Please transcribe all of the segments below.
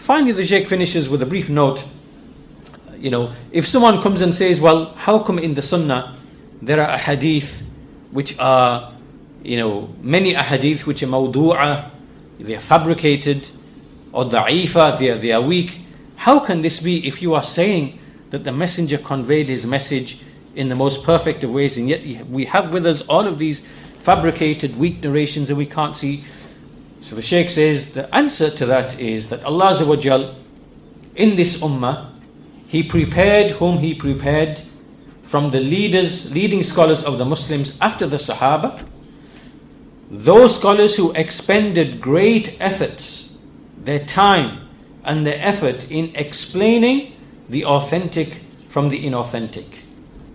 finally the Shaykh finishes with a brief note. If someone comes and says, well, how come in the Sunnah there are ahadith which are, many ahadith which are mawdu'ah, they are fabricated, or da'ifa, they are weak. How can this be if you are saying that the Messenger conveyed his message in the most perfect of ways, and yet we have with us all of these fabricated, weak narrations and we can't see? So the Shaykh says the answer to that is that Allah Azza wa Jal, in this Ummah, He prepared whom He prepared from the leading scholars of the Muslims after the Sahaba, those scholars who expended great efforts, their time and their effort in explaining the authentic from the inauthentic.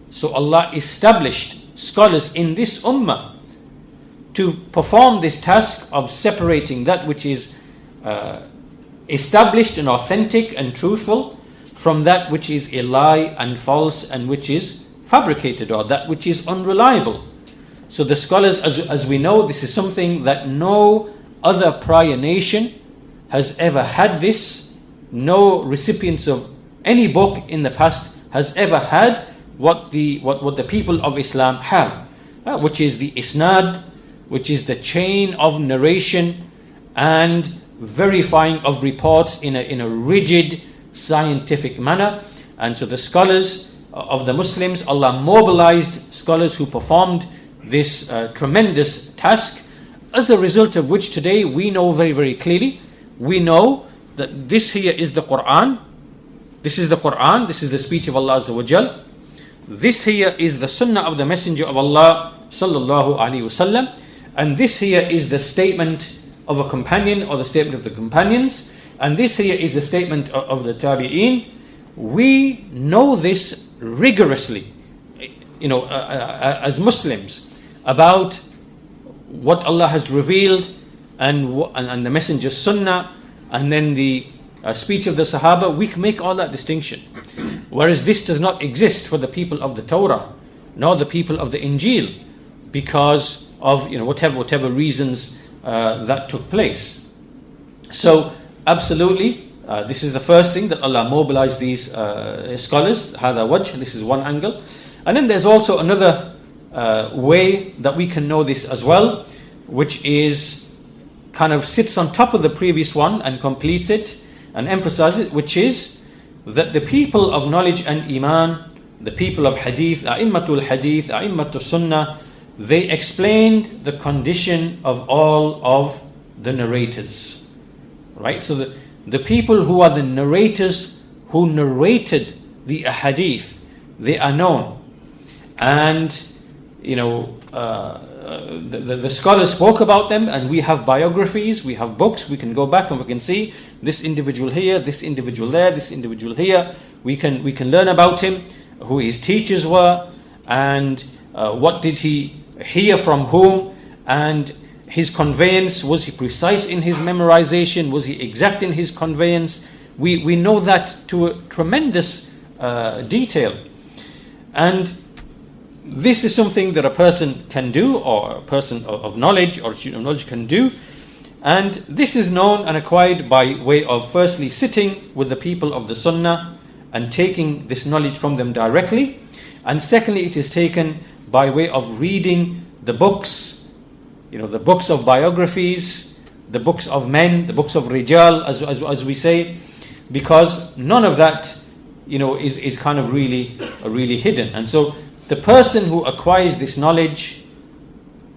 So Allah established scholars in this Ummah to perform this task of separating that which is established and authentic and truthful from that which is a lie and false and which is fabricated, or that which is unreliable. So the scholars, as we know, this is something that no other prior nation has ever had this. No recipients of any book in the past has ever had what the people of Islam have, which is the isnad, which is the chain of narration and verifying of reports in a rigid scientific manner. And so the scholars of the Muslims, Allah mobilized scholars who performed this tremendous task, as a result of which today we know very, very clearly, we know that this here is the Quran. This is the Quran, this is the speech of Allah Azza wa Jal. This here is the Sunnah of the Messenger of Allah Sallallahu Alaihi Wasallam. And this here is the statement of a companion, or the statement of the companions. And this here is the statement of the Tabi'een. We know this rigorously, as Muslims, about what Allah has revealed and the Messenger's Sunnah, and then the speech of the Sahaba. We can make all that distinction. Whereas this does not exist for the people of the Torah, nor the people of the Injil, because of whatever reasons that took place. So absolutely, this is the first thing, that Allah mobilized these scholars. Hada wajh, this is one angle. And then there's also another way that we can know this as well, which is kind of sits on top of the previous one and completes it and emphasizes it, which is that the people of knowledge and iman, the people of hadith, a'immatul hadith, a'immatul sunnah, they explained the condition of all of the narrators. Right? So the people who are the narrators, who narrated the ahadith, they are known. And the scholars spoke about them, and we have biographies, we have books, we can go back and we can see this individual here, this individual there, this individual here. We can learn about him, who his teachers were, and what did he hear from whom, and his conveyance. Was he precise in his memorization? Was he exact in his conveyance? We know that to a tremendous detail. And this is something that a person can do, or a person of knowledge or a student of knowledge can do. And this is known and acquired by way of firstly sitting with the people of the Sunnah and taking this knowledge from them directly. And secondly, it is taken by way of reading the books, the books of biographies, the books of men, the books of Rijal, as we say, because none of that, is kind of really hidden. And so the person who acquires this knowledge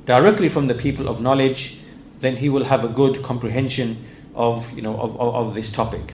directly from the people of knowledge, then he will have a good comprehension of this topic.